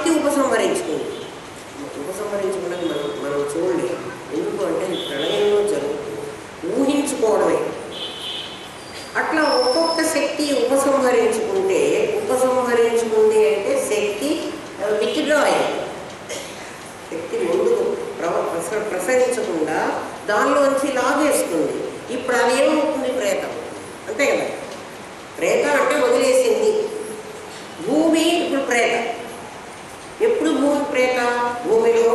శక్తి ఉపసంహరించుకుంది. ఉపసంహరించుకున్నది మనం చూడలేదు. ఎందుకు అంటే ప్రళయంలో జరుగుతుంది, ఊహించుకోవడమే. అట్లా ఒక్కొక్క శక్తి ఉపసంహరించుకుంటే, ఉపసంహరించుకుంది అంటే శక్తి విత్డ్రా అయింది. శక్తి ముందుకు ప్రసరించకుండా దానిలోంచి లాగేస్తుంది. ఇప్పుడు అది ఏమవుతుంది? ప్రేతం. అంతే కదా, ప్రేతం అంటే వదిలేసింది. భూమి ఇప్పుడు ప్రేత. ఎప్పుడు భూమి ప్రేత? భూమిలో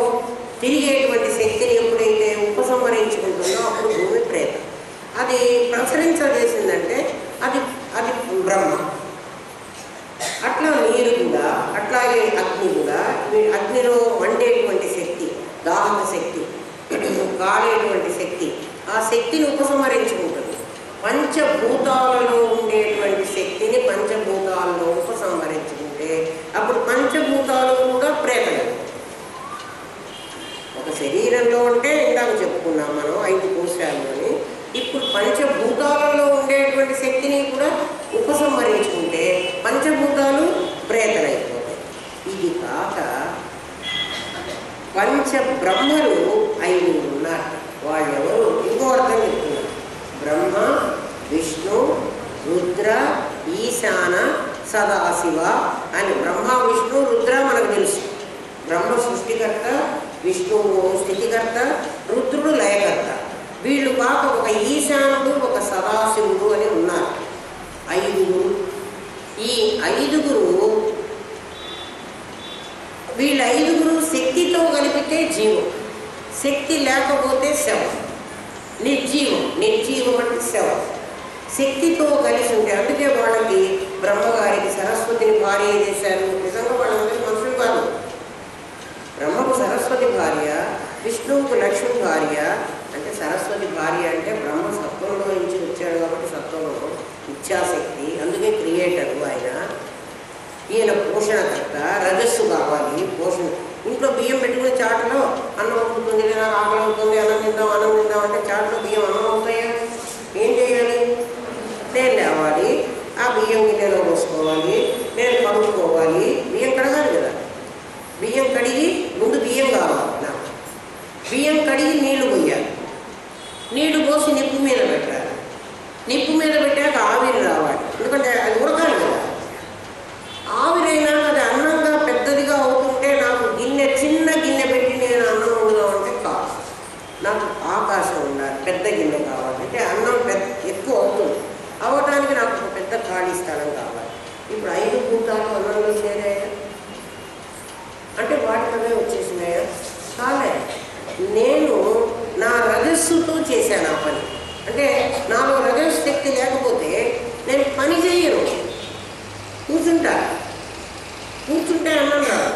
తిరిగేటువంటి శక్తిని ఎప్పుడైతే ఉపసంహరించుకుంటుందో అప్పుడు భూమి ప్రేత. అది ప్రసరించజేసిందంటే అది అది బ్రహ్మ. అట్లా నీరు కూడా, అట్లాగే అగ్ని కూడా, అగ్నిలో మండేటువంటి శక్తి, దాహక శక్తి, కాలేటువంటి శక్తి, ఆ శక్తిని ఉపసంహరించుకుంటుంది. పంచభూతాలలో ఉండేటువంటి శక్తిని పంచభూతాలలో ఉపసంహరించుకుంటే అప్పుడు పంచభూతాలు కూడా ప్రేతలు. ఒక శరీరంలో ఉంటే ఇందాక చెప్పుకున్నాం మనం 5 కోశాలని. ఇప్పుడు పంచభూతాలలో ఉండేటువంటి శక్తిని కూడా ఉపసంహరించుకుంటే పంచభూతాలు ప్రేతలైపోతాయి. ఇది కాక పంచబ్రహ్మలు 5 ఉన్నారు. వాళ్ళెవరు? ఇంకో అర్థం చెప్తున్నారు. బ్రహ్మ, విష్ణు, రుద్ర, ఈశాన, సదాశివ అని. బ్రహ్మ, విష్ణు, రుద్ర మనకు తెలుసు. బ్రహ్మ సృష్టికర్త, విష్ణువు స్థితికర్త, రుద్రుడు లయకర్త. వీళ్ళు కాక ఒక ఈశానుడు, ఒక సదాశివుడు అని ఉన్నారు. 5. ఈ 5 వీళ్ళ 5 శక్తితో కలిపితే జీవం, శక్తి లేకపోతే శవం. నిర్జీవం. నిర్జీవం అంటే శవం. శక్తితో కలిసి ఉంటే, అందుకే వాళ్ళకి బ్రహ్మగారికి సరస్వతిని భార్య చేశారు. నిజంగా వాళ్ళందరూ మనుషులు కాదు. బ్రహ్మకు సరస్వతి భార్య, విష్ణువుకు లక్ష్మి భార్య. అంటే సరస్వతి భార్య అంటే బ్రహ్మ సత్వంలో నుంచి వచ్చాడు కాబట్టి సత్వంలో ఇచ్ఛాశక్తి, అందుకే క్రియేటరు ఆయన. ఈయన పోషణకర్త. రజస్సు కావాలి పోషణ. ఇంట్లో బియ్యం పెట్టుకునే చాటులో అన్నం అవుతుంది, లేదా ఆకలి అవుతుంది, అన్నం తిందాం అంటే చాటులో బియ్యం అన్నం అవుతాయా? ఏం చేయాలి? నేను లేవాలి, ఆ బియ్యం గిన్నెలో పోసుకోవాలి, నేను కడుక్కోవాలి. బియ్యం కడగాలి కదా. బియ్యం కడిగి ముందు బియ్యం కావాలి నాకు. బియ్యం కడిగి నీళ్లు పోయాలి. నీళ్లు పోసి నిప్పు మీద పెట్టాలి. నిప్పు మీద పెట్టాక ఆవిరి రావాలి, ఎందుకంటే అది ఉడకాలి కదా. ఆవిరైనా అది అన్నంగా పెద్దదిగా అవుతుంటే నాకు గిన్నె, చిన్న గిన్నె పెట్టి నేను అన్నం వండుదామంటే కాదు. నాకు ఆకాశం ఉండాలి, పెద్ద గిన్నె కావాలి. అంటే అన్నం ఎక్కువ అవుతుంది. అవ్వటానికి నాకు పెద్ద ఖాళీ స్థలం కావాలి. ఇప్పుడు 5 భూతాలు అన్నంలో చేరాయా అంటే వాటికనే వచ్చేసినాయా? కాలే. నేను నా రజస్సుతో చేశాను ఆ పని. అంటే నాలో రజస్సు శక్తి లేకపోతే నేను పని చేయను, కూర్చుంటే అన్నం రాదు.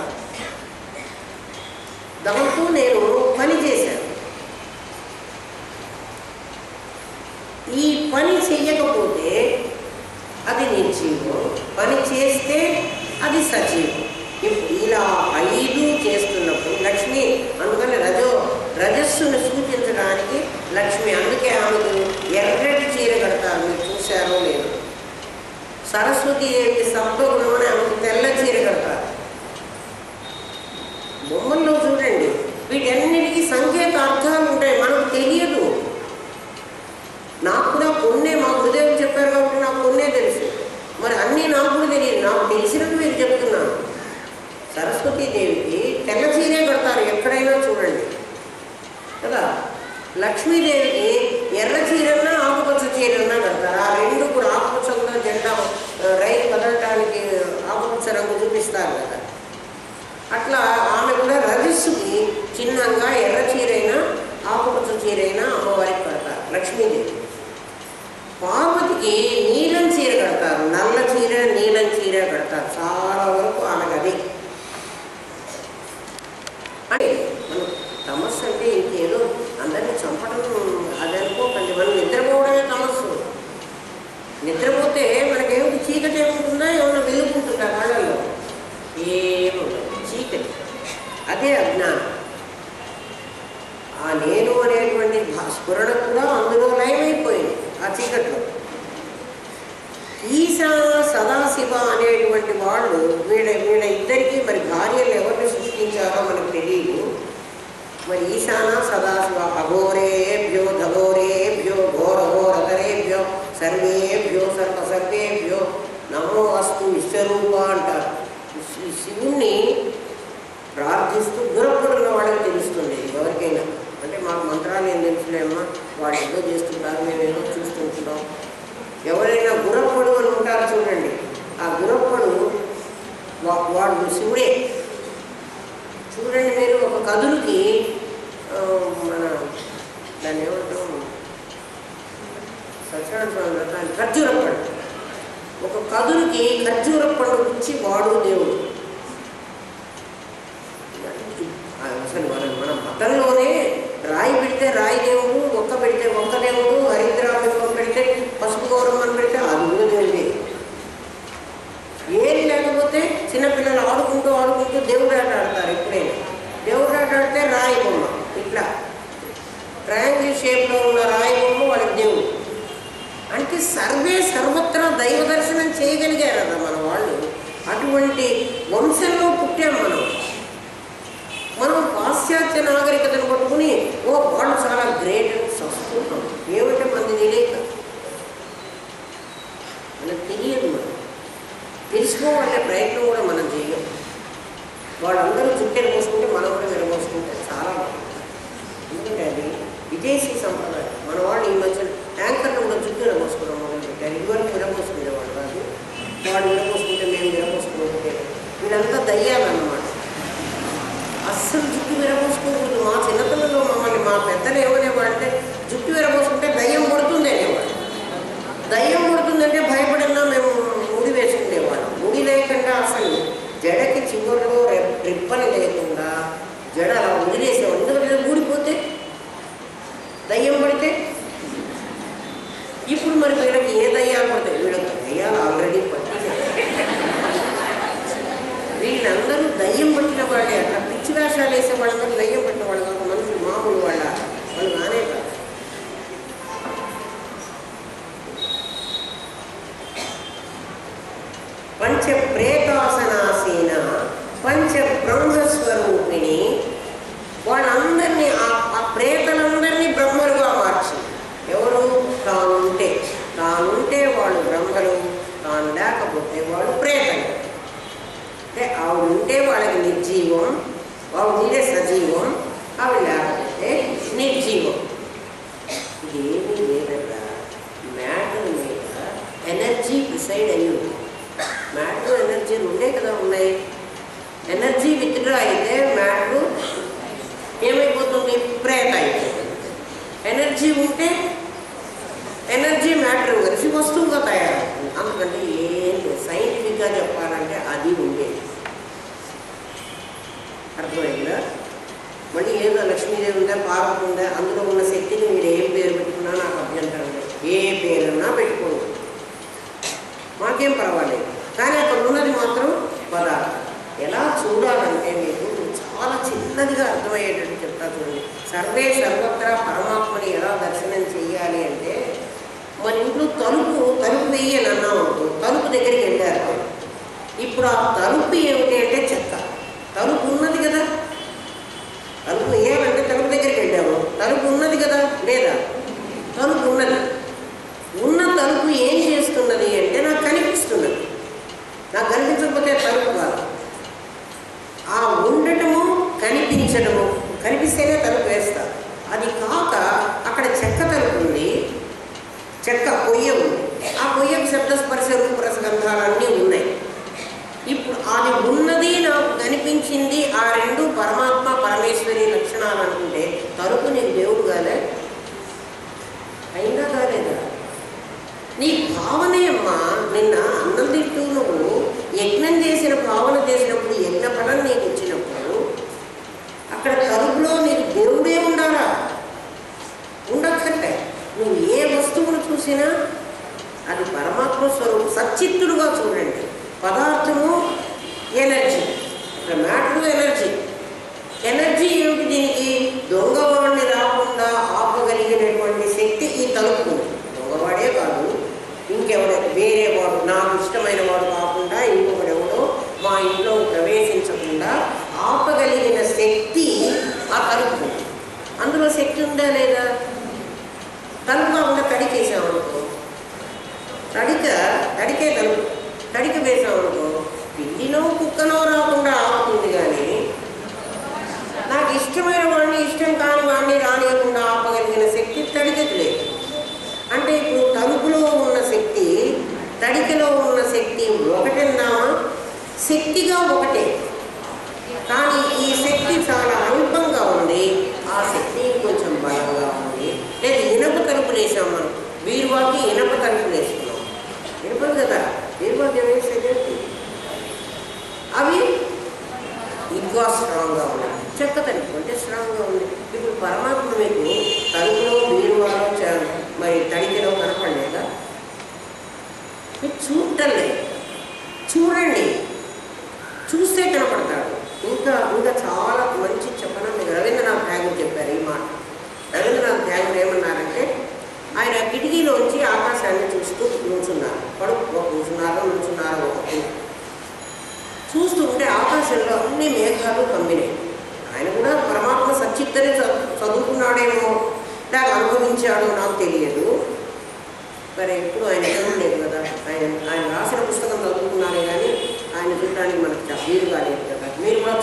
దాంతో నేను పని చేశాను. ఈ పని చెయ్యకపోతే అది నిర్జీవం, పని చేస్తే అది సజీవం. ఇప్పుడు ఇలా 5 చేస్తున్నప్పుడు లక్ష్మి, అందుకని రజస్సును సూచించడానికి లక్ష్మి. అందుకే ఆమెకు ఎర్రటి చీర కడతారు, మీరు చూశారో లేదు. సరస్వతి దేవి సప్తగుణం అని ఆమెకు తెల్ల చీర కడతారు. బొమ్మల్లో చూడండి, వీటన్నిటికీ సంకేత అర్థాలు ఉంటాయి, మనకు తెలియదు. నాకు కూడా కొన్నే మా గురుదేవులు చెప్పారు కాబట్టి నాకు కొన్నే తెలుసు. మరి అన్నీ నాకు కూడా తెలియదు. నాకు తెలిసినట్టు మీరు చెప్తున్నాను. సరస్వతీదేవికి తెల్ల చీరే కడతారు ఎక్కడైనా చూడండి కదా. లక్ష్మీదేవికి ఎర్ర చీరన్నా ఆకుపచ్చ చీరన్నా కడతారు. ఆ 2 కూడా ఆకుపచ్చగా జెండా రైలు కదలటానికి ఆకుపచ్చ రంగు చూపిస్తారు కదా. అట్లా ఆమె కూడా రజస్సుకి చిన్నంగా ఎర్ర చీరైనా ఆకుపచ్చ చీరైనా అమ్మవారికి కడతారు లక్ష్మీదేవి. పార్వతికి నీలం చీర కడతారు, నల్ల చీర నీలం చీర కడతారు. చాలా వరకు ఆమెకు అది. అంటే మనం తమస్సు అంటే ఇంకేదో అందరినీ చంపడం అది అనుకోకండి. మనం నిద్రపోవడమే తమస్సు. నిద్రపోతే మనకేమిటి? చీకటి ఏముంటుందా? ఏమైనా వెలుగుంటుందా కళ్ళల్లో? ఏముండదు, చీకటి. అదే అజ్ఞానం. ఆ నేను అనేటువంటి స్ఫురణ కూడా అందులో లయమైపోయింది ఆ చీకట్లో. ఈశాన సదాశివ సదాశివ అనేటువంటి వాళ్ళు వీళ్ళ ఇద్దరికీ మరి భార్యలు ఎవరిని సృష్టించారో మనకు తెలియదు. మరి ఈశాన సదాశివ అఘోరేభ్యో ధఘోరేభ్యో ఘోరఘోరతరేభ్యో సర్వేభ్యో సర్వేభ్యో నమో అస్తు విశ్వరూప అంటారు. శివుణ్ణి ప్రార్థిస్తూ గురపడున్న వాళ్ళకి తెలుస్తుంది ఎవరికైనా. అంటే మాకు మంత్రాలు ఏం తెలుసులేమ్మా, వాళ్ళు ఏదో చేస్తుంటారు, మేమేదో చూస్తుంటున్నాం. ఎవరైనా గురప్పడు అని ఉంటారు చూడండి, ఆ గురప్పడు వాడు శివుడే. చూడండి మీరు, ఒక కదులుకి మన దాన్ని ఏమంటాం సత్యనారాయణ ఖర్జూరప్పడు, ఒక కదులుకి ఖర్జూరప్పడు ఇచ్చి వాడు దేవుడు. అసలు మన మతంలోనే రాయి పెడితే రాయి దేవుడు, ఒక్క పెడితే ఒక్క దేవుడు, హరిద్రాభిషేకం పెడితే పసుపు గౌరవం పెడితే అది కూడా దేవుడే. ఏది లేకపోతే చిన్నపిల్లలు ఆడుకుంటూ దేవుడు ఆట ఆడతారు. ఎప్పుడైనా దేవుడు ఆట ఆడితే రాయి బొమ్మ, ఇట్లా ట్రయాంగిల్ షేప్లో ఉన్న రాయి బొమ్మ వాళ్ళకి దేవుడు. అంటే సర్వత్రా దైవ దర్శనం చేయగలిగారు కదా మన వాళ్ళు. అటువంటి వంశంలో పుట్టాం మనం పాశ్చాత్య నాగరికతను పట్టుకుని వాళ్ళు చాలా గ్రేట్ అని చదువుకుంటాం. ఏమంటే మంది తెలియక మనకు తెలియదు. మనం తెలుసుకోవాలనే ప్రయత్నం కూడా మనం చేయం. వాళ్ళందరూ చుట్టెలు పోసుకుంటే మనం కూడా విరమోసుకుంటే చాలా బాగుంటుంది. ఎందుకంటే అది విదేశీ సంప్రదాయం. మన వాళ్ళు ఈ మధ్య ట్యాంకర్లు కూడా చుట్టూ విరమోసుకోవడం మొదలుపెట్టారు. ఇదివరకు విరమోసుకునేవాళ్ళు కాదు. వాళ్ళు విరమోసుకుంటే మేము విరమోసుకుంటే వీళ్ళంతా దయ్యాలన్నమాట. అస్సలు జుట్టు విరమోసుకోకూడదు. మా చిన్నపిల్లలు మమ్మల్ని మా పెద్దలు ఏమనేవాళ్ళంటే జుట్టు విరమోసుకుంటే దయ్యం పడుతుంది అనేవాళ్ళు. దయ్యం పడుతుందంటే భయపడినా మేము ముడి వేసుకునేవాళ్ళం. ముడి లేకుండా అసలు జడకి చివరిలో రిబ్బని లేకుండా జడ అలా వదిలేసేవాళ్ళు. ఎందుకంటే ఊడిపోతే దయ్యం పడితే. ఇప్పుడు మరి వీళ్ళకి ఏ దయ్యాలు పడతాయి? వీళ్ళకి దయ్యాలు ఆల్రెడీ పట్టించారు. వీళ్ళందరూ దయ్యం పట్టిన వాళ్ళే. అట్లా పిచ్చి వేషాలు వేసే వాళ్ళందరూ దయ్యం పట్టిన వాళ్ళు కాదు. మనుషులు మామూలు వాళ్ళు కానే కాదు. పంచ ప్రేతాసనాసీన పంచ బ్రహ్మస్వరూపిణి వాళ్ళందరినీ ఆ ప్రేతలందరినీ బ్రహ్మలుగా మార్చి. ఎవరు? తానుంటే వాళ్ళు బ్రహ్మలు, తాను లేకపోతే వాళ్ళు ప్రేతలు. అంటే ఆవిడ ఉంటే వాళ్ళకి నిర్జీవం, ఆవిడ ఉంటే సజీవం, ఆవిడ లేకపోతే నిర్జీవం. ఇదేమీ లేదన్నా మ్యాటర్ మీద ఎనర్జీ డిసైడ్ అయ్యి ఉంది. మ్యాటర్ ఎనర్జీ ఉండే కదా ఉన్నాయి. ఎనర్జీ విత్డ్రా అయితే మ్యాటర్ ఏమైపోతుంది? ప్రేత అయిపోతుంది. ఎనర్జీ ఉంటే ఎనర్జీ మ్యాటర్ కలిసి వస్తువుగా తయారవుతుంది. అందుకంటే ఏం సైంటిఫిక్గా చెప్పాలంటే అది ఉండేది. అర్థమైందా? మళ్ళీ ఏదో లక్ష్మీదేవి ఉందా, పార్వతి ఉందా, అందులో ఉన్న శక్తిని మీరు ఏం పేరు పెట్టుకున్నా నాకు అభ్యంతరం లేదు. ఏ పేరున్నా పెట్టుకోండి, మాకేం పర్వాలేదు. కానీ అక్కడ ఉన్నది మాత్రం పదార్థం. ఎలా చూడాలంటే మీకు చాలా చిన్నదిగా అర్థమయ్యేటట్టు చెప్తా చూడండి. సర్వత్రా పరమాత్మని ఎలా దర్శనం చేయాలి అంటే, మన ఇంట్లో తలుపు వేయని అన్నాం అనుకో, తలుపు దగ్గరికి వెళ్ళారు. ఇప్పుడు ఆ తలుపు ఏమిటి అంటే చెక్క. తలుపు ఉన్నది కదా, తలుపు వేయాలంటే తలుపు దగ్గరికి వెళ్ళాము. తలుపు ఉన్నది కదా, లేదా? తలుపు ఉన్నది. ఉన్న తలుపు ఏం చేస్తున్నది అంటే నాకు కనిపిస్తున్నది. నాకు కనిపించకపోతే తలుపు కాదు. ఆ ఉండటము కనిపించడము, కనిపిస్తేనే తలుపు వేస్తా. అది కాక అక్కడ చెక్క తలుపు ఉంది, చెక్క పొయ్య ఉంది. ఆ పొయ్యకు శబ్దస్పర్శ రూపరసగంధాలన్నీ ఉన్నాయి. ఇప్పుడు అది ఉన్నది నాకు కనిపించింది, ఆ రెండు పరమాత్మ పరమేశ్వరి లక్షణాలు అనుకుంటే తలుపు నీకు దేవుడు కాలే? అయినా కాలేదా? నీ భావనే అమ్మా. నిన్న అన్నం తింటూ నువ్వు యజ్ఞం చేసిన భావన చేసినప్పుడు, యజ్ఞ ఫలం నీకు ఇచ్చినప్పుడు అక్కడ తలుపులో నీకు దేవుడే ఉండాలా? ఉండక్కర్లే. నువ్వు ఏ వస్తువును చూసినా అది పరమాత్మ స్వరూపం. సచ్చిత్తుడుగా చూడండి. పదార్థము ఎనర్జీ, ఇక్కడ మ్యాటర్ ఎనర్జీ. ఎనర్జీ ఏమిటి? దీనికి దొంగవాడిని రాకుండా ఆపగలిగినటువంటి శక్తి ఈ తలుపు. దొంగవాడే కాదు, ఇంకెవడో వేరే వాడు, నాకు ఇష్టమైన వాడు ఇంట్లో ప్రవేశించకుండా ఆపగలిగిన శక్తి ఆ తలుపు. అందులో శక్తి ఉందా లేదా? తలుపు కాకుండా తడికేసామనుకో, తడికే తలుపు, తడిక వేసామనుకో, పిల్లినో కుక్కనో రాకుండా ఆపుతుంది. కానీ నాకు ఇష్టమైన వాడిని ఇష్టం కాని వాడిని రానియకుండా ఆపగలిగిన శక్తి తడికకు లేదు. అంటే ఇప్పుడు తలుపులో ఉన్న శక్తి తడికలో ఉన్న శక్తి ఒకటేందామా? శక్తిగా ఒకటే, కానీ ఈ శక్తి చాలా అల్పంగా ఉంది, ఆ శక్తి కొంచెం బలంగా ఉంది. లేదా ఇనప తలుపులు వేసాం మనం, బీరువాకి ఇనప తలుపులు వేసుకున్నాం, ఇనపదు కదా, బీరువాకి వేసేది అవి ఇంకా స్ట్రాంగ్గా ఉన్నాయి. చెక్క తలుపు అంటే స్ట్రాంగ్గా ఉంది. ఇప్పుడు పరమాత్మ మీకు తలుపులో బీరువాలో మరి తడికిలో కనపడలేదా? మీరు చూడటం లేదు, చూడండి, చూస్తే కనపడతాడు. ఇంకా చాలా మంచి చెప్పన మీకు రవీంద్రనాథ్ ఠాగూర్ చెప్పారు ఈ మాట. రవీంద్రనాథ్ ఠాగూర్ ఏమన్నారంటే, ఆయన కిటికీలోంచి ఆకాశాన్ని చూస్తూ కూర్చున్నారు. కూర్చున్నారో చూస్తూ ఉంటే ఆకాశంలో అన్ని మేఘాలు కమ్మినాయి. ఆయన కూడా పరమాత్మ సచ్చిత్తని చదువుకున్నాడేమో, లేక అనుభవించాడో నాకు తెలియదు. మరి ఎప్పుడు ఆయన చదవలేదు కదా, ఆయన రాసిన పుస్తకం చదువుకున్నారే కానీ ఆయన చూడడానికి మనకు వీలు కాలేదు కదా. మీరు కూడా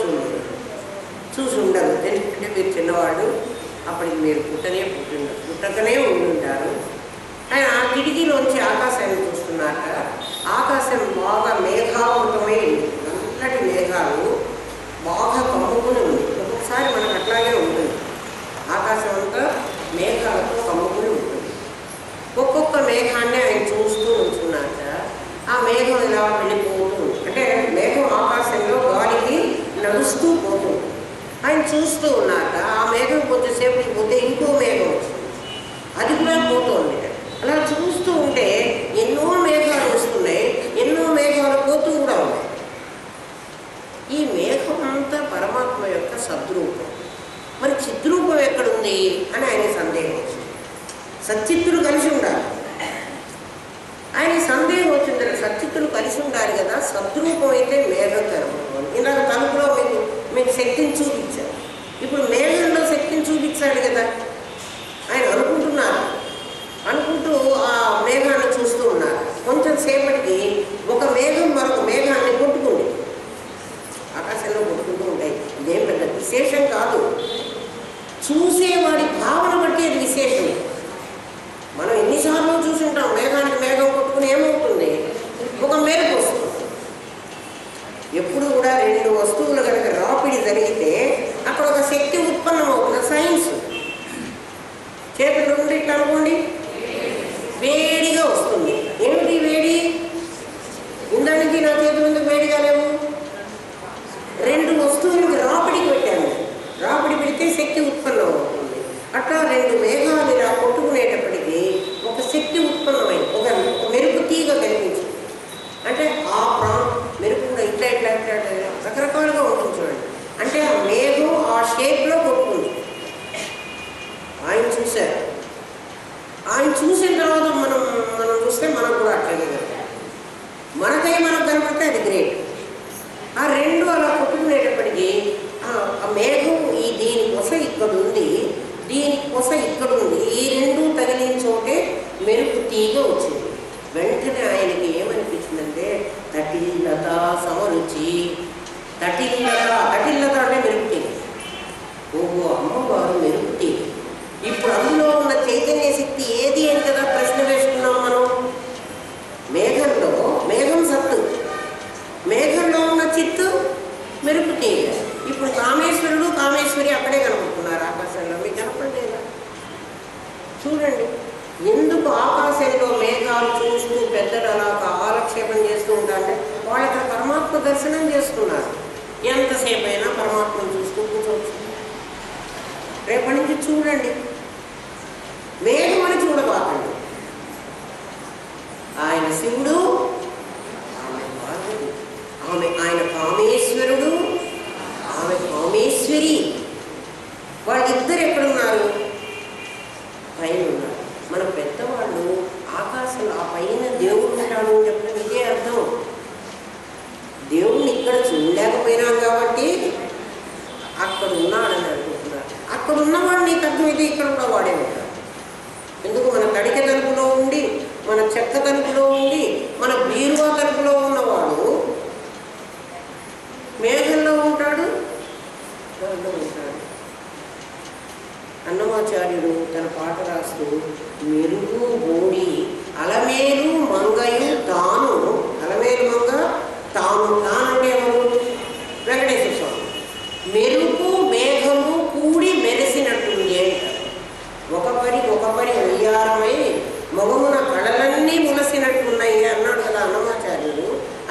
చూసి ఉండరు, ఎందుకంటే మీరు చిన్నవాళ్ళు, అప్పటికి మీరు పుట్టకనే ఉండుంటారు. ఆయన ఆ కిటికీలోంచి ఆకాశాన్ని చూస్తున్నాక ఆకాశం బాగా మేఘావృతమై నల్లటి మేఘాలు బాగా కమ్ముకుని ఉంది. ఒక్కొక్కసారి మనకు అట్లాగే ఉంటుంది, ఆకాశం అంతా మేఘాలతో కమ్ముకుని ఉంటుంది. ఒక్కొక్క మేఘాన్ని ఆయన చూస్తూ ఉంటున్నాక ఆ మేఘం ఇలా వెళ్ళిపోతూ, అంటే మేఘం ఆకాశంలో గాలికి నడుస్తూ పోతుంది. ఆయన చూస్తూ ఉన్నాక ఆ మేఘం కొంచెంసేపటికి పోతే ఇంకో మేఘం వస్తుంది, అది కూడా పోతుంది. అలా చూస్తూ ఉంటే ఎన్నో మేఘాలు వస్తున్నాయి, ఎన్నో మేఘాలు పోతూ కూడా ఉన్నాయి. ఈ మేఘం అంతా పరమాత్మ యొక్క సద్రూపం. మరి చిద్రూపం ఎక్కడుంది అని ఆయన సందేహం వచ్చింది. సచ్చిత్తులు కలిసి ఉండాలి. ఆయన సందేహం వచ్చింది, సచ్చిత్తులు కలిసి ఉండాలి కదా, సద్రూపం అయితే మేఘం కనపడుతుంది. ఇలాగ తలుపులో మీకు శక్తిని చూపించారు, ఇప్పుడు మేఘంలో శక్తిని చూపించాడు కదా. ఆయన అనుకుంటూ ఆ మేఘాన్ని చూస్తూ ఉన్నారు. కొంచెం సేపటికి ఒక మేఘం మరొక మేఘాన్ని కొట్టుకుంది, ఆకాశంలో కొట్టుకుంటూ ఉంటాయి. ఇదేం పెద్ద విశేషం కాదు, చూసేవాడి భావన బట్టి అది విశేషమే. మనం ఎన్నిసార్లు చూసుంటాం, మేఘానికి మేఘం కొట్టుకుని ఏమవుతుంది, ఒక మెరుపు వస్తుంది. ఎప్పుడు కూడా రెండు వస్తువులు కనుక రాపిడి జరిగితే అక్కడ ఒక శక్తి ఉత్పన్నం అవుతుంది. సైన్స్ చేతులు ఉండి ఇట్లా అనుకోండి, వేడిగా వస్తుంది. ఏమిటి వేడి? ఇందానికి నా చేతులు ఎందుకు వేడిగా లేవు? రెండు వస్తువులకి రాపిడికి పెట్టాను, రాపిడి పెడితే శక్తి ఉత్పన్నం అవుతుంది. అట్లా రెండు మేఘాలు ఇలా కొట్టుకునేటప్పటికీ ఒక శక్తి ఉత్పన్నమైంది, ఒక మెరుపు తీగ కనిపించింది. అంటే ఆ మెరుపు కూడా ఇట్లా రకరకాలుగా ఉంటుంది చూడండి. అంటే ఆ మేఘం ఆ షేప్లో కొట్టుకుంది. ఆయన చూశారు, ఆయన చూసిన తర్వాత మనం చూస్తే మనకు కూడా అట్లాగే మనకు కనపడితే అది గ్రేట్. ఆ రెండు అలా కొట్టుకునేటప్పటికీ ఆ మేఘం దీని కొస ఇక్కడ ఉంది, దీని కొస ఇక్కడ ఉంది, ఈ రెండు తగిలిన చోటే మెరుపు తీగ వచ్చింది. వెంటనే ఆయనకి ఏమనిపించిందంటే, తటిల్లత సమరుచి. తటిల్లత అంటే మెరుపు తీగ. ఓహో, అమ్మవారు మెరుపు తీగ. ఇప్పుడు అందులో ఉన్న చైతన్య శక్తి ఏది అని కదా ప్రశ్న వేసుకున్నాం మనం. మేఘం సత్తు, మేఘంలో ఉన్న చిత్తు మెరుపు తీగ. ఇప్పుడు కామేశ్వరుడు కామేశ్వరి అక్కడే కనపడుతున్నారు ఆకాశంలో, మీకు కనపడలేదా? చూడండి, ఎందుకు ఆకాశంలో మేఘాలు చూస్తూ పెద్దలు అలా కాలక్షేపం చేస్తూ ఉంటారంటే వాళ్ళు అక్కడ పరమాత్మ దర్శనం చేస్తున్నారు. ఎంతసేపు అయినా పరమాత్మను చూస్తూ కూర్చోవచ్చు. రేపటి నుంచి చూడండి, మేఘం అని చూడబాకండి. ఆయన శివుడు, ఆమె పార్వతి, ఆయన కామేశ్వరుడు, ఆమె కామేశ్వరి. వాళ్ళిద్దరు ఎక్కడున్నారు? పైన ఉన్నారు. మన పెద్దవాళ్ళు ఆకాశంలో ఆ పైన దేవుడు ఉంటాడు అని చెప్పిన ఇదే అర్థం. దేవుడిని ఇక్కడ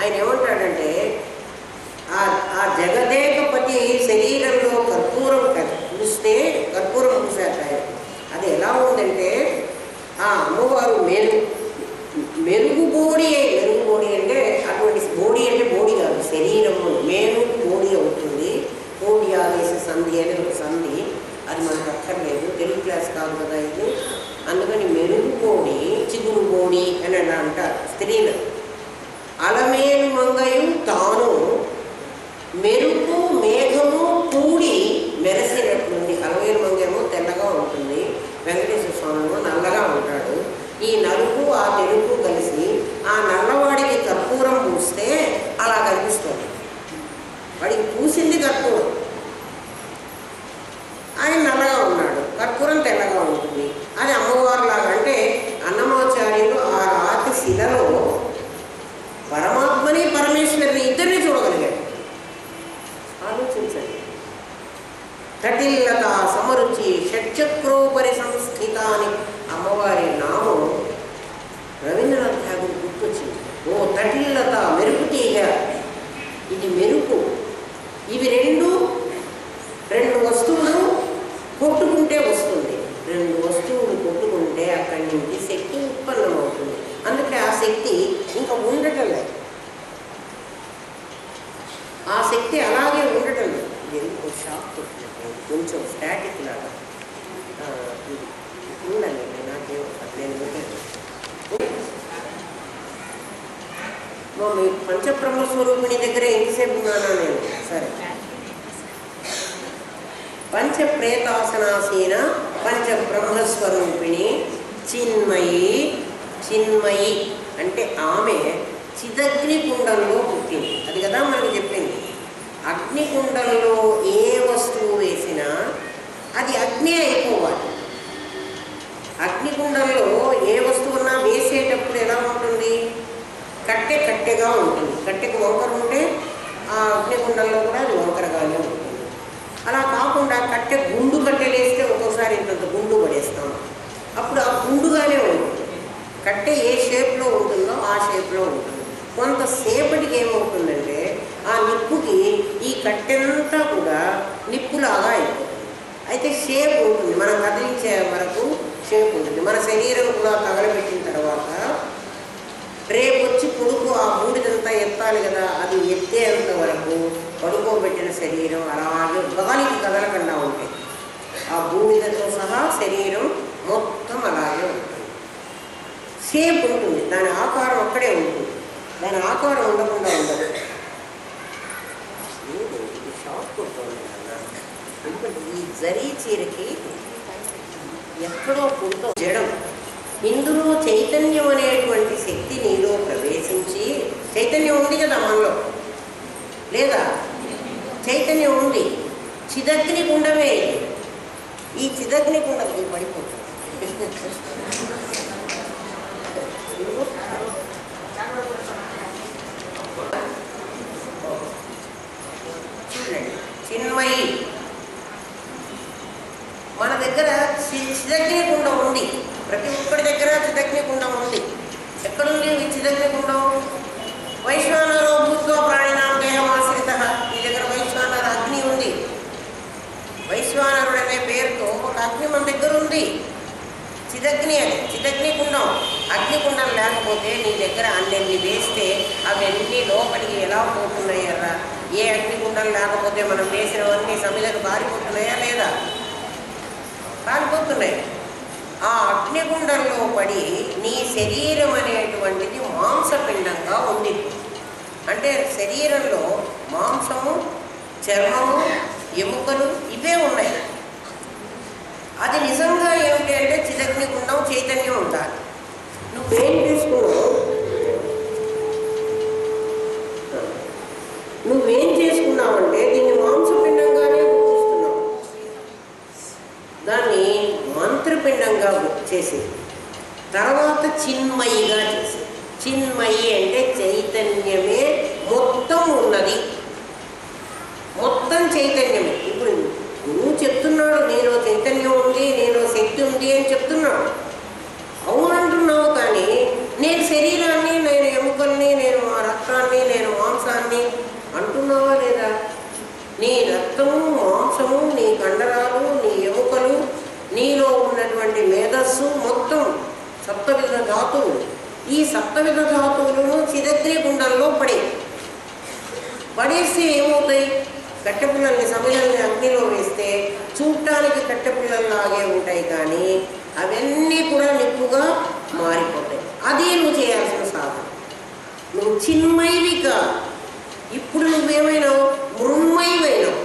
ఆయన ఏమంటాడంటే ఆ జగదేకపతి శరీరంలో కర్పూరం పూస్తే కర్పూరం పూసాక అది ఎలా ఉందంటే ఆ అమ్మవారు మెరుగు బోడి అంటే అటువంటి బోడి అంటే బోడి కాదు, శరీరము మేలు బోడి అవుతుంది. బోడి ఆదేశ సంధి అనే ఒక సంధి, అది మనకు అక్కర్లేదు, తెలుగు క్లాస్ కాదు కదా ఇది. అందుకని మెరుగు బోడి చిగురు బోడి అని అలా అంటారు స్త్రీలు. అలమేలు మంగయు తాను మెరుపు మేఘము కూడి మెరసినట్లుంది. అలమేలు మంగేమో తెల్లగా ఉంటుంది, వెంకటేశ్వర స్వామి నల్లగా ఉంటాడు. ఈ నలుపు ఆ తెలుపు కలిసి ఆ నల్లవాడికి కర్పూరం పూస్తే అలా కనిపిస్తుంది. వాడికి పూసింది కర్పూరం, ఆయన నల్లగా ఉన్నాడు, కర్పూరం తెల్లగా ఉంటుంది. అది అమ్మవారు లాగా. అంటే అన్నమాచార్యులు ఆ రాతి శిలలో పరమాత్మని పరమేశ్వరిని ఇద్దరిని చూడగలిగాడు. ఆలోచించండి. తటిల్లత సమరుచి షట్చక్రోపరి సంస్థిత అని అమ్మవారి నామం రవీంద్రనాథ్ ఠాగూర్ గుర్తొచ్చింది. ఓ తటిల్లత, మెరుపు తీగ, ఇది మెరుపు. ఇవి రెండు వస్తువులు కొట్టుకుంటే వస్తుంది. రెండు వస్తువులు కొట్టుకుంటే అక్కడి నుంచి శక్తి ఉత్పన్నమవుతుంది. అందుకే ఆ శక్తి ఇంకా ఉండటం లేదు, ఆ శక్తి అలాగే ఉండటం లేదు. షాక్ కొంచెం స్టాటిక్ లాగా ఉండండి. నాకేం నేను మీ పంచబ్రహ్మ స్వరూపిణి దగ్గర ఎంతసేపు ఉన్నానా నేను? సరే. పంచప్రేతాసనాసీన పంచబ్రహ్మస్వరూపిణి చిన్మయి అంటే ఆమె చిదగ్నికుండంలో పుట్టింది. అది కదా మనకి చెప్పింది. అగ్నికుండంలో ఏ వస్తువు వేసినా అది అగ్ని అయిపోవాలి. అగ్నికుండంలో ఏ వస్తువున్నా వేసేటప్పుడు ఎలా ఉంటుంది? కట్టెగా ఉంటుంది. కట్టెకు వంకర ఉంటే ఆ అగ్నికుండంలో కూడా అది వంకరగానే ఉంటుంది. అలా కాకుండా కట్టెలేస్తే ఒక్కోసారి ఇంత గుండు పడేస్తాం, అప్పుడు ఆ గుండుగానే ఉంటుంది. కట్టె ఏ షేప్లో ఉంటుందో ఆ షేప్లో ఉంటుంది. కొంతసేపటికి ఏమవుతుందంటే ఆ నిప్పుకి ఈ కట్టెంతా కూడా నిప్పులాగా అయిపోతుంది. అయితే షేప్ ఉంటుంది, మనం కదిలించే వరకు షేప్ ఉంటుంది. మన శరీరం కూడా తగలబెట్టిన తర్వాత రేపు వచ్చి కొడుకు ఆ బూడిదంతా ఎత్తాలి కదా, అది ఎత్తేంత వరకు పడుకోబెట్టిన శరీరం అలాగే గాలికి కదలకుండా ఉంటాయి. ఆ బూడిదతో సహా శరీరం మొత్తం అలాగే ఉంటుంది. షేప్ ఉంటుంది, దాని ఆకారం అక్కడే ఉంటుంది, దాని ఆకారం ఉండకుండా ఉండదు. ఇది షాక్ కొడుతుంది కదా, ఎందుకంటే ఈ జరీ చీరకి ఎక్కడో పుడుతో జడం. ఇందులో చైతన్యం అనేటువంటి శక్తి నీలో ప్రవేశించి, చైతన్యం ఉంది కదా మనలో, లేదా? చైతన్యం ఉంది. చిదగ్ని కుండమే ఇది. ఈ చిదగ్ని కుండకి పడిపోతుంది. చూడండి, చిన్మయి. మన దగ్గర చిదగ్ని కుండ ఉంది, ప్రతి ఒక్కరి దగ్గర చిదగ్ని కుండం ఉంది. ఎక్కడుంది ఈ చిదగ్ని కుండం? వైశ్వానరో భూత్వా ప్రాణినాం దేహమాశ్రిత. ఈ దగ్గర వైశ్వానర అగ్ని ఉంది. వైశ్వానరుడు అనే పేరుతో ఒక అగ్ని మన దగ్గర ఉంది. చిదగ్ని అది, చిదగ్ని కుండం. అగ్నికుండం లేకపోతే నీ దగ్గర అన్నీ వేస్తే అవన్నీ లోపలికి ఎలా పోతున్నాయరా? ఏ అగ్నికుండం లేకపోతే మనం వేసినవన్నీ సమిధకు బారిపోతున్నాయా లేదా? కాలిపోతున్నాయి. ఆ అగ్నిగుండంలో పడి నీ శరీరం అనేటువంటిది మాంసపిండంగా ఉంది. అంటే శరీరంలో మాంసము, చర్మము, ఎముకలు ఇవే ఉన్నాయి. అది నిజంగా ఏమిటి అంటే చిదగ్నిగుండం, చైతన్యం ఉండాలి. నువ్వేం చేసుకున్నావంటే దీన్ని మాంసపిండంగానే గుర్తిస్తున్నావు, దాన్ని మంత్రపిండంగా చేసి తర్వాత చిన్మయిగా చేసి. చిన్మయి అంటే చైతన్యమే మొత్తం ఉన్నది, మొత్తం చైతన్యమే. ఇప్పుడు గురువు చెప్తున్నాడు నీలో చైతన్యం ఉంది, నీలో శక్తి ఉంది అని చెప్తున్నాడు. అవునంటున్నావు, కానీ నేను శరీరాన్ని, నేను ఎముకల్ని, నేను ఆ రక్తాన్ని, నేను అని అంటున్నావా లేదా? నీ రక్తము, మాంసము, నీ కండరాలు, నీ ఎముకలు, నీలో ఉన్నటువంటి మేధస్సు మొత్తం సప్తవిధ ధాతువులు. ఈ సప్తవిధ ధాతువులను చిరగ్ని గుండంలో పడేస్తే ఏమవుతాయి? కట్టెపుల్లల్ని సమిలల్ని అగ్నిలో వేస్తే చూడటానికి కట్టెపుల్లల్లాగే ఉంటాయి, కానీ అవన్నీ కూడా నిప్పుగా మారిపోతాయి. అది నువ్వు చేయాల్సిన సాధన. నువ్వు చిన్మయివి కాదు. ఇప్పుడు నువ్వేమైనావు? మృన్మయివైనావు.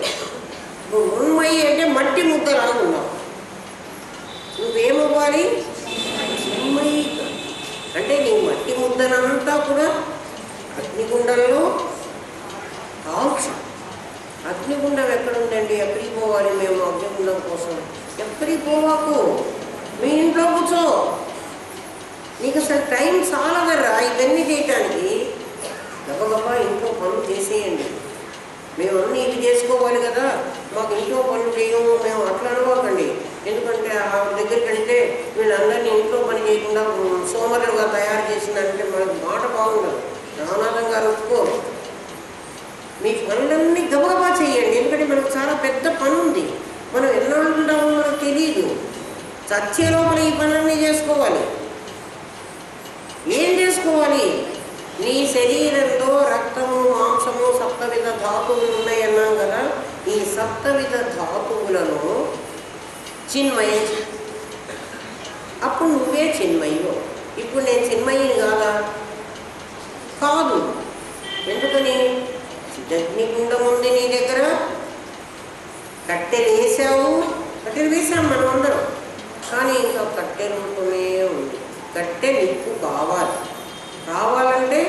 నువ్వు మృన్మయి అంటే మట్టి ముద్దలా ఉన్నావు. నువ్వేమవ్వాలి? చిన్మయి. అంటే నీ మట్టి ముద్దనంతా కూడా అగ్నిగుండంలో కాల్చు. అగ్నిగుండం ఎక్కడుందండి? ఎక్కడికి పోవాలి మేము అగ్నిగుండం కోసం? ఎక్కడికి పోవాకు, మీ ఇంట్లో కూర్చో. నీకు అసలు టైం చాలదరా ఇవన్నీ చేయటానికి. గబగబా ఇంట్లో పనులు చేసేయండి. మేము అన్నీ ఇవి చేసుకోవాలి కదా, మాకు ఇంట్లో పనులు చేయము మేము అట్లా అనుకోకండి. ఎందుకంటే ఆ దగ్గరికి వెళ్తే వీళ్ళందరినీ ఇంట్లో పని చేయకుండా సోమరులుగా తయారు చేసిందంటే మనకు మాట బాగుండదు. రామనాథం గారు ఒప్పుకోరు. మీ పనులన్నీ గబగబా చేయండి. ఎందుకంటే మనకు చాలా పెద్ద పని ఉంది. మనం ఎన్నాళ్ళు ఉంటామో మనకు తెలియదు. చచ్చే లోపల ఈ పనులన్నీ చేసుకోవాలి. ఏం చేసుకోవాలి? నీ శరీరంలో రక్తము, మాంసము, సప్తవిధ ధాతువులు ఉన్నాయన్నాం కదా. ఈ సప్తవిధ ధాతువులను చిన్మయం. అప్పుడు నువ్వే చిన్మయ్యో. ఇప్పుడు నేను చిన్మయిని కాదా? కాదు. ఎందుకని? చిదగ్నిగుండం ఉంది నీ దగ్గర. కట్టెలు వేసావు, కట్టెలు వేసాం మనం అందరం, కానీ ఇంకా కట్టె రూపమే ఉంది. కట్టె నిప్పు కావాలంటే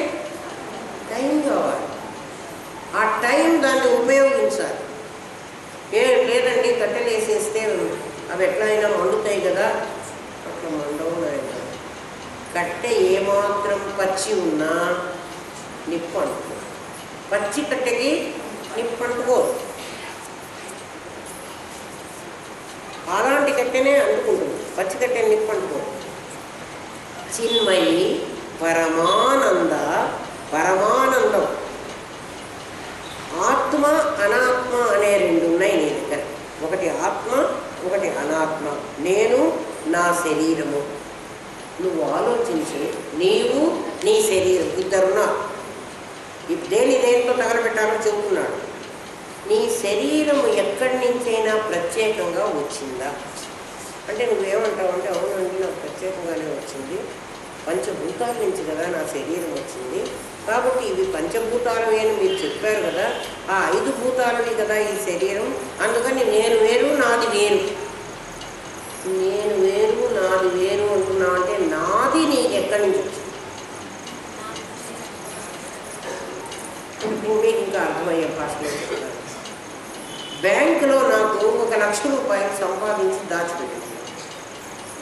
టైం కావాలి. ఆ టైం దాన్ని ఉపయోగించాలి. లేదండి కట్టెలు వేసేస్తే అవి ఎట్లా అయినా మండుతాయి కదా, అట్లా మండవు. కట్టె ఏమాత్రం పచ్చి ఉన్నా నిప్పు అంటుకో. పచ్చి కట్టెకి నిప్పు అంటుకో. అలాంటి కట్టెనే అంటుకుంటుంది, పచ్చి కట్టె నిప్పు అంటుకో. చిన్మయి పరమానందం. ఆత్మ అనాత్మ అనే రెండు ఉన్నాయి నీ దగ్గర. ఒకటి ఆత్మ, ఒకటి అనాత్మ. నేను నా శరీరము. నువ్వు ఆలోచించి, నీవు నీ శరీరం ఇద్దరున్నా. దేనితో తగలబెట్టాలో చెబుతున్నాడు. నీ శరీరము ఎక్కడి నుంచైనా ప్రత్యేకంగా వచ్చిందా అంటే నువ్వేమంటావు అంటే, అవునండి నాకు ప్రత్యేకంగానే వచ్చింది, పంచభూతాల నుంచి కదా నా శరీరం వచ్చింది, కాబట్టి ఇవి పంచభూతాలవి అని మీరు చెప్పారు కదా, ఆ 5 భూతాలవి కదా ఈ శరీరం, అందుకని నేను వేరు నాది వేరు. నేను వేరు నాది వేరు అంటున్నావు అంటే నాది నీకు ఎక్కడి నుంచి వచ్చింది? మీకు ఇంకా అర్థమయ్యే భాషలో చెప్తాను. బ్యాంకులో నాకు 1 లక్ష రూపాయలు సంపాదించి దాచిపెట్టింది.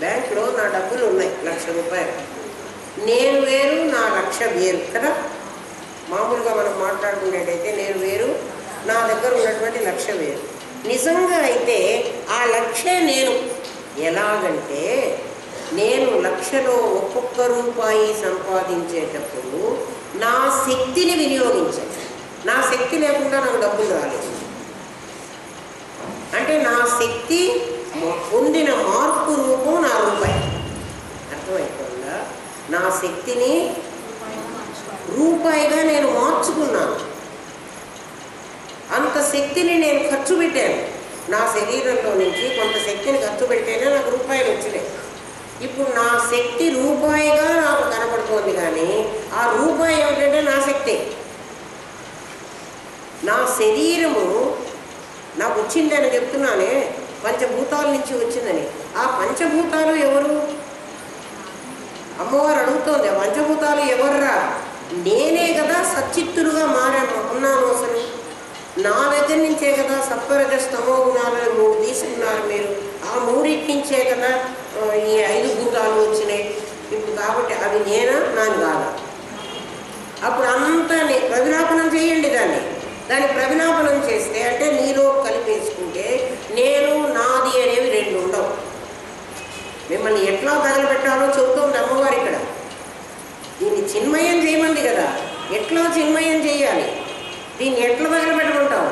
బ్యాంకులో నా డబ్బులు ఉన్నాయి 1 లక్ష రూపాయలు. నేను వేరు నా లక్ష వేరు కదా. మామూలుగా మనం మాట్లాడుకునేటైతే నేను వేరు, నా దగ్గర ఉన్నటువంటి లక్ష వేరు. నిజంగా అయితే ఆ లక్షే నేను. ఎలాగంటే నేను లక్షలో ఒక్కొక్క రూపాయి సంపాదించేటప్పుడు నా శక్తిని వినియోగించాను. నా శక్తి లేకుండా నాకు డబ్బులు రాలేదు. అంటే నా శక్తి పొందిన మార్పు రూపం నా రూపాయి. అర్థమైపోయిందా? నా శక్తిని రూపాయిగా నేను మార్చుకున్నాను. అంత శక్తిని నేను ఖర్చు పెట్టాను. నా శరీరంలో నుంచి కొంత శక్తిని ఖర్చు పెట్టేనే నాకు రూపాయలు వచ్చినాయి. ఇప్పుడు నా శక్తి రూపాయిగా నాకు కనపడుతోంది, కానీ ఆ రూపాయి ఏమిటంటే నా శక్తి. నా శరీరము నాకు వచ్చిందని చెప్తున్నానే, పంచభూతాల నుంచి వచ్చిందని. ఆ పంచభూతాలు ఎవరు? అమ్మవారు అడుగుతోంది, ఆ పంచభూతాలు ఎవర్రా? నేనే కదా సచ్చిత్తులుగా ఉన్నాను. అసలు నా దగ్గర నుంచే కదా సత్వరజస్తమో గుణాలను 3 తీసుకున్నారు మీరు. ఆ 3 నుంచే కదా ఈ 5 భూతాలు వచ్చినాయి. ఇప్పుడు కాబట్టి అవి నేనా నాని కాదా? అప్పుడు అంతా ప్రవిలాపనం చేయండి. దాన్ని ప్రవిలాపనం చేస్తే అంటే నీలో కలిపేసుకుంటే నేను నాది అనేవి 2 ఉండవు. మిమ్మల్ని ఎట్లా తగలబెట్టాలో చెబుతోంది అమ్మవారు ఇక్కడ. దీన్ని చిన్మయం చేయమంది కదా. ఎట్లా చిన్మయం చేయాలి? దీన్ని ఎట్లా తగలబెట్టుకుంటావు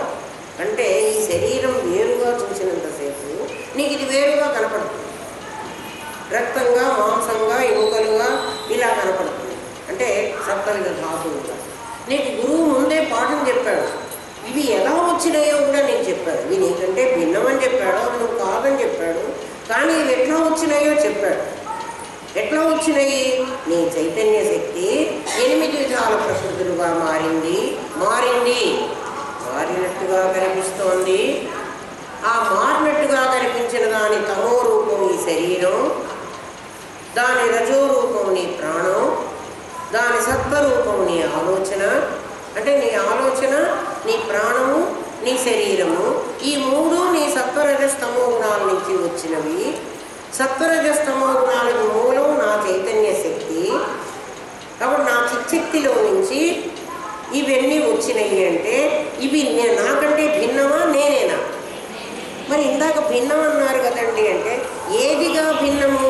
అంటే ఈ శరీరం వేరుగా చూసినంతసేపు నీకు ఇది వేరుగా కనపడుతుంది. రక్తంగా, మాంసంగా, ఎముకలుగా ఇలా కనపడుతుంది. అంటే సప్తవిధ ధాతువుగా. నీకు గురువు ముందే పాఠం చెప్పాడు. ఇవి ఎలా వచ్చినాయో కూడా నీకు చెప్పాడు. ఇవి నీకంటే భిన్నమని చెప్పాడు, నువ్వు కాదని చెప్పాడు. కానీ ఇవి ఎట్లా వచ్చినాయో చెప్పాడు. ఎట్లా వచ్చినాయి? నీ చైతన్య శక్తి 8 విధాల ప్రకృతులుగా మారినట్టుగా కనిపిస్తోంది. ఆ మారినట్టుగా కనిపించిన దాని తమో రూపం నీ శరీరం, దాని రజో రూపం నీ ప్రాణం, దాని సత్వరూపం నీ ఆలోచన. అంటే నీ ఆలోచన, నీ ప్రాణము, నీ శరీరము, ఈ 3 నీ సత్వరజస్తమో గుణాల నుంచి వచ్చినవి. సత్వరజస్తమో గుణాలకు మూలం నా చైతన్య శక్తి. కాబట్టి నా చిచ్చక్తిలో నుంచి ఇవన్నీ వచ్చినాయి. అంటే ఇవి నాకంటే భిన్నమా, నేనేనా? మరి ఇందాక భిన్నం అన్నారు కదండి. అంటే ఏదిగా భిన్నము?